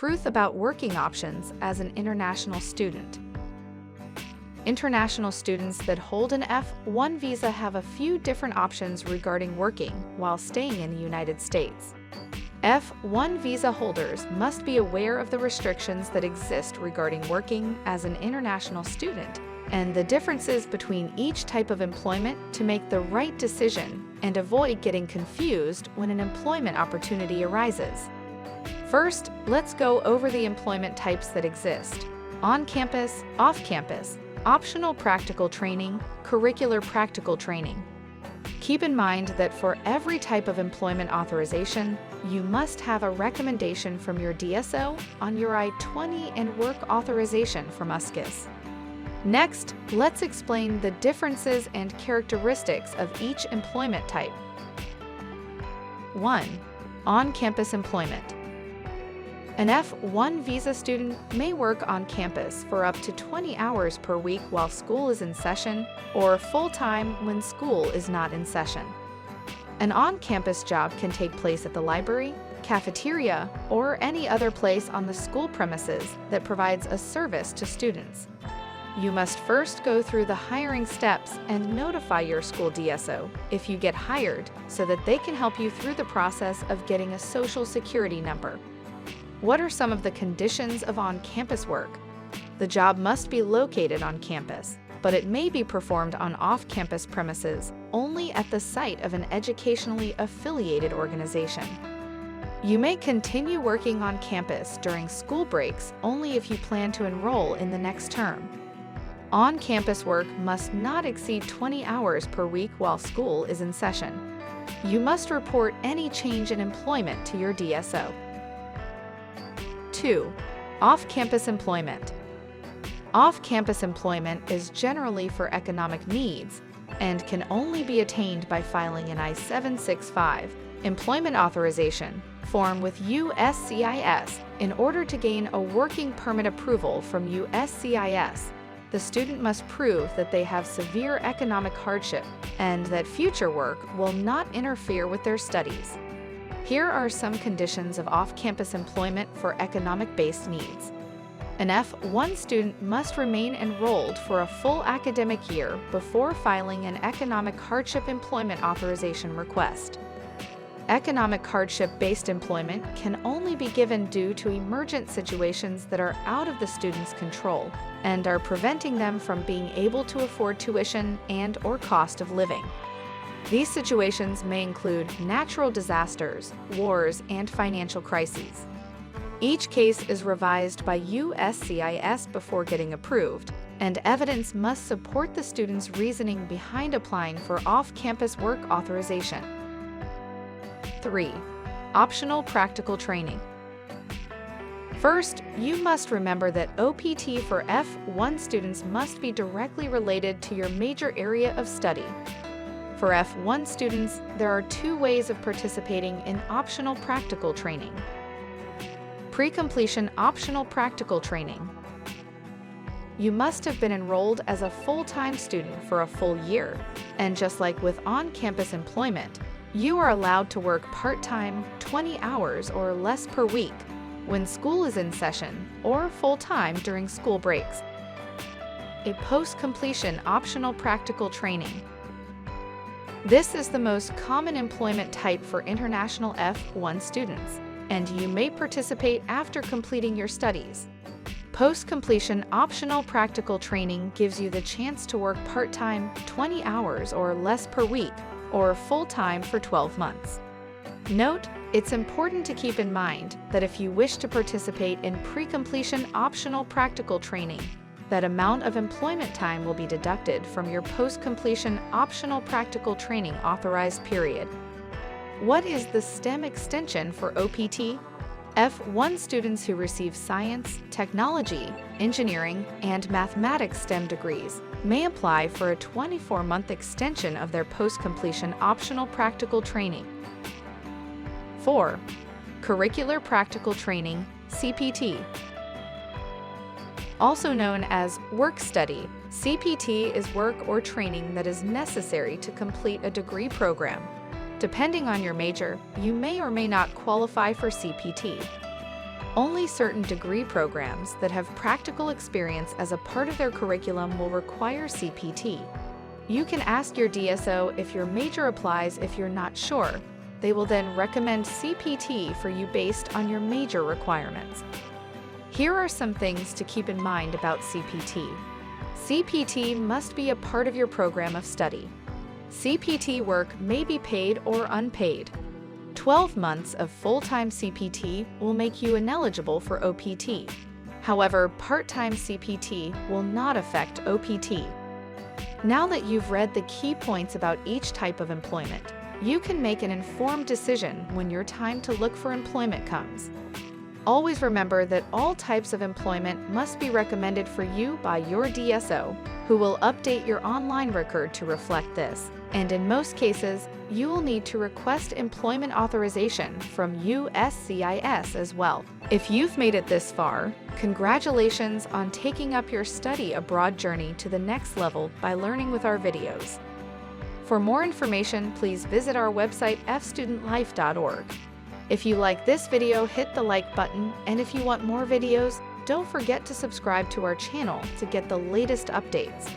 truth about working options as an international student. International students that hold an F1 visa have a few different options regarding working while staying in the United States. F1 visa holders must be aware of the restrictions that exist regarding working as an international student and the differences between each type of employment to make the right decision and avoid getting confused when an employment opportunity arises. First, let's go over the employment types that exist: on-campus, off-campus, optional practical training, curricular practical training. Keep in mind that for every type of employment authorization, you must have a recommendation from your DSO on your I-20 and work authorization from USCIS. Next, let's explain the differences and characteristics of each employment type. 1. On-campus employment. An F1 visa student may work on campus for up to 20 hours per week while school is in session, or full-time when school is not in session. An on-campus job can take place at the library, cafeteria, or any other place on the school premises that provides a service to students. You must first go through the hiring steps and notify your school DSO if you get hired so that they can help you through the process of getting a social security number. What are some of the conditions of on-campus work? The job must be located on campus, but it may be performed on off-campus premises only at the site of an educationally affiliated organization. You may continue working on campus during school breaks only if you plan to enroll in the next term. On-campus work must not exceed 20 hours per week while school is in session. You must report any change in employment to your DSO. 2. Off-campus employment. Off-campus employment is generally for economic needs and can only be attained by filing an I-765 employment authorization form with USCIS in order to gain a working permit approval from USCIS. The student must prove that they have severe economic hardship and that future work will not interfere with their studies. Here are some conditions of off-campus employment for economic-based needs. An F1 student must remain enrolled for a full academic year before filing an economic hardship employment authorization request. Economic hardship-based employment can only be given due to emergent situations that are out of the student's control and are preventing them from being able to afford tuition and/or cost of living. These situations may include natural disasters, wars, and financial crises. Each case is revised by USCIS before getting approved, and evidence must support the student's reasoning behind applying for off-campus work authorization. 3. Optional practical training. First, you must remember that OPT for F1 students must be directly related to your major area of study. For F1 students, there are two ways of participating in optional practical training. PreCompletion optional practical training. You must have been enrolled as a full-time student for a full year, and just like with on-campus employment, you are allowed to work part-time 20 hours or less per week when school is in session or full-time during school breaks. A post-completion optional practical training. This is the most common employment type for international F1 students, and you may participate after completing your studies. Post-completion optional practical training gives you the chance to work part-time 20 hours or less per week or full-time for 12 months. Note, it's important to keep in mind that if you wish to participate in pre-completion optional practical training, that amount of employment time will be deducted from your post-completion optional practical training authorized period. What is the STEM extension for OPT? F1 students who receive science, technology, engineering, and mathematics STEM degrees may apply for a 24-month extension of their post-completion optional practical training. 4. Curricular Practical Training, CPT. Also known as work study, CPT is work or training that is necessary to complete a degree program. Depending on your major, you may or may not qualify for CPT. Only certain degree programs that have practical experience as a part of their curriculum will require CPT. You can ask your DSO if your major applies if you're not sure. They will then recommend CPT for you based on your major requirements. Here are some things to keep in mind about CPT. CPT must be a part of your program of study. CPT work may be paid or unpaid. 12 months of full-time CPT will make you ineligible for OPT. However, part-time CPT will not affect OPT. Now that you've read the key points about each type of employment, you can make an informed decision when your time to look for employment comes. Always remember that all types of employment must be recommended for you by your DSO, who will update your online record to reflect this. And in most cases, you will need to request employment authorization from USCIS as well. If you've made it this far, congratulations on taking up your study abroad journey to the next level by learning with our videos. For more information, please visit our website fstudentlife.org. If you like this video, hit the like button, and if you want more videos, don't forget to subscribe to our channel to get the latest updates.